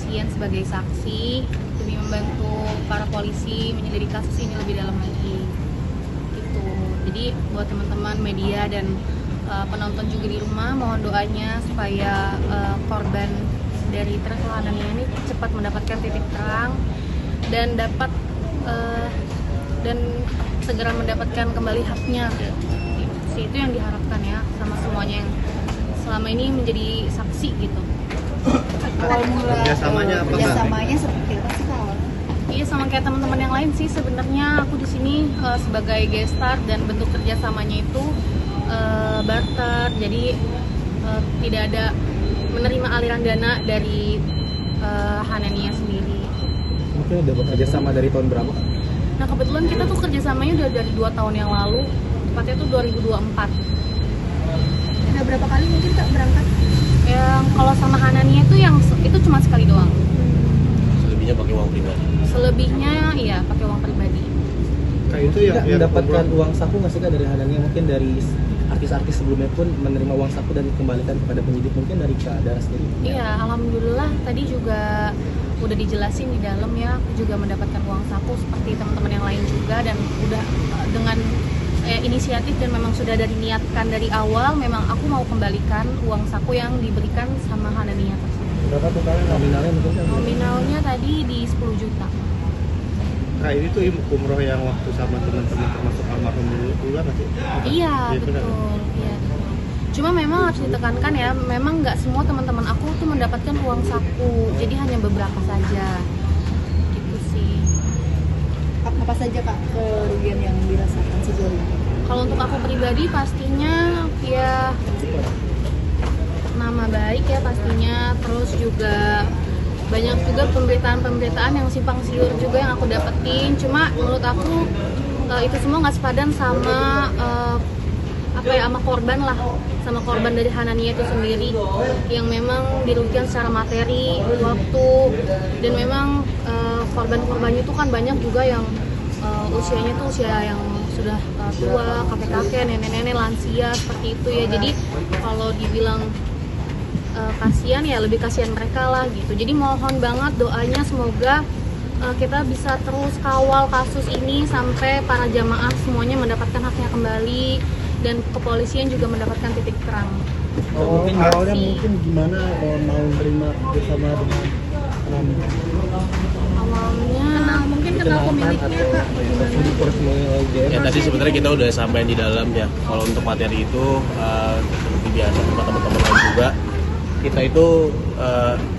kepolisian sebagai saksi demi membantu para polisi menyelidiki kasus ini lebih dalam lagi. Gitu. Jadi buat teman-teman media dan penonton juga di rumah, mohon doanya supaya korban dari terkelanannya ini cepat mendapatkan titik terang dan dapat dan segera mendapatkan kembali haknya. Itu yang diharapkan ya sama semuanya yang selama ini menjadi saksi gitu. Kerjasamanya seperti apa sih Kak? Iya, sama kayak teman-teman yang lain sih sebenarnya. Aku di sini sebagai guest star dan bentuk kerjasamanya itu barter. Jadi tidak ada menerima aliran dana dari Hanania sendiri. Mungkin udah bekerja sama dari tahun berapa? Nah kebetulan kita tuh kerjasamanya udah dari 2 tahun yang lalu, tepatnya tuh 2024. Udah berapa kali mungkin Kak berangkat? Yang kalau sama Hanania itu cuma sekali doang. Selebihnya pakai uang pribadi. Selebihnya iya pakai uang pribadi. Kayak itu ya, mendapatkan uang saku nggak sih Kak dari Hanania? Mungkin dari artis-artis sebelumnya pun menerima uang saku dan dikembalikan kepada penyidik, mungkin dari Kak Dara sendiri? Iya, alhamdulillah tadi juga udah dijelasin di dalam ya, aku juga mendapatkan uang saku seperti teman-teman yang lain juga, dan udah dengan inisiatif dan memang sudah dari niatkan dari awal, memang aku mau kembalikan uang saku yang diberikan sama Hanania tersebut. Berapa totalnya nominalnya mungkin Kak? Nominalnya tadi di 10 juta. Nah ini tuh umroh yang waktu sama teman-teman termasuk almarhum dulu nggak sih? Iya, Itu kan? betul. Iya. Cuma memang harus ditekankan ya, memang nggak semua teman-teman aku tuh mendapatkan uang saku, jadi hanya beberapa saja. Gitu sih. Apa saja Kak kerugian yang dirasakan sejauh ini? Kalau untuk aku pribadi pastinya ya nama baik ya pastinya, terus juga banyak juga pemberitaan-pemberitaan yang simpang siur juga yang aku dapetin. Cuma menurut aku itu semua nggak sepadan sama sama korban lah, sama korban dari Hanania itu sendiri yang memang dirugikan secara materi, waktu, dan memang korban-korbannya itu kan banyak juga yang usianya tuh usia yang sudah tua, kakek-kakek, nenek-nenek, lansia seperti itu ya. Jadi kalau dibilang kasihan ya lebih kasihan mereka lah gitu. Jadi mohon banget doanya semoga kita bisa terus kawal kasus ini sampai para jamaah semuanya mendapatkan haknya kembali dan kepolisian juga mendapatkan titik terang. Mungkin awalnya mungkin gimana mau terima bersama dengan Awalnya Mungkin kenal pemiliknya Kak, bagaimana? Ya tadi sebenarnya kita udah sampai di dalam ya. Kalau untuk materi itu seperti biasa sama teman-teman lain juga. Kita itu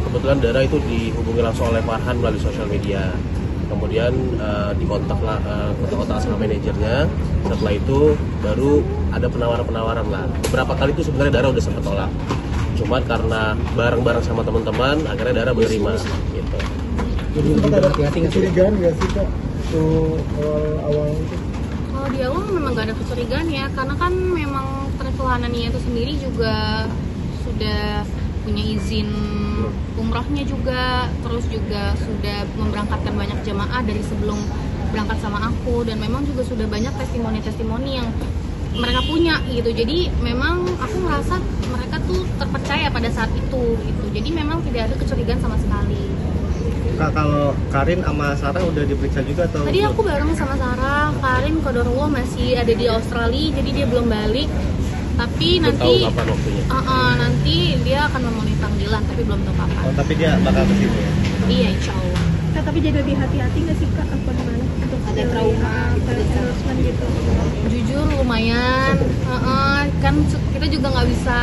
kebetulan Dara itu dihubungi langsung oleh Farhan melalui sosial media. Kemudian dikontak sama manajernya. Setelah itu baru ada penawaran lah. Beberapa kali itu sebenarnya Dara udah sempat tolak. Cuman karena bareng-bareng sama teman-teman, akhirnya Dara menerima gitu. Jadi lebih hati-hati nggak sih? Kecurigaan nggak sih Kak? Awal itu? kalau di awal memang gak ada kecurigaan ya, karena kan memang travel Hanania itu sendiri juga sudah punya izin umrohnya juga, terus juga sudah memberangkatkan banyak jamaah dari sebelum berangkat sama aku, dan memang juga sudah banyak testimoni-testimoni yang mereka punya gitu. Jadi memang aku merasa mereka tuh terpercaya pada saat itu gitu. Jadi memang tidak ada kecurigaan sama sekali. Kak, kalau Karin sama Sarah udah diperiksa juga atau? Tadi aku bareng sama Sarah, Karin qadarullah masih ada di Australia, jadi dia belum balik. Tapi Belum nanti tahu kapan waktunya. nanti dia akan memenuhi panggilan, tapi belum tahu kapan. Oh, tapi dia bakal kesini ya? Iya, insya Allah. Kak, tapi jadi lebih hati-hati nggak sih Kak? Apa gimana? Untuk Ada trauma gitu, endorsement gitu. Jujur lumayan, kan kita juga nggak bisa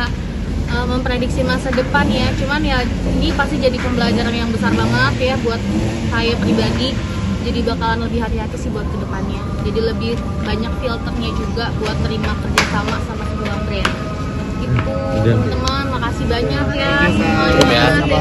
memprediksi masa depan ya. Cuman ya ini pasti jadi pembelajaran yang besar banget ya buat saya pribadi. Jadi bakalan lebih hati-hati sih buat kedepannya. Jadi lebih banyak filternya juga buat terima kerjasama sama sebuah brand. Gitu teman-teman, makasih banyak ya semuanya.